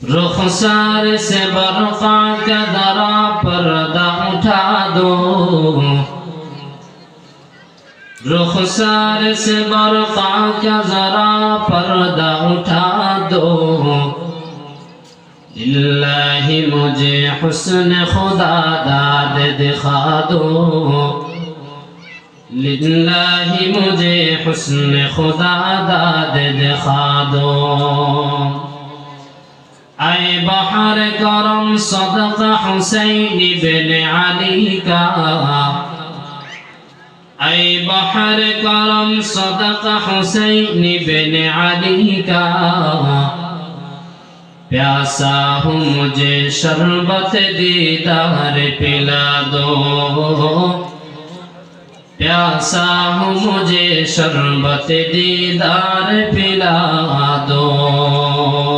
رخسار سے برقع کا ذرا پردہ اٹھا دو، رخسار سے برقع کا ذرا پردہ اٹھا دو، للہ مجھے حسن خدا داد دکھا دو، للہ مجھے حسن خدا داد دکھا دو۔ اے بحر کرم صدق حسین بن علی کا، اے بحر کرم صدق حسین بن علی کا، پیاسا ہوں مجھے شربت دیدار پلا دو، پیاسا ہوں مجھے شربت دیدار پلا دو۔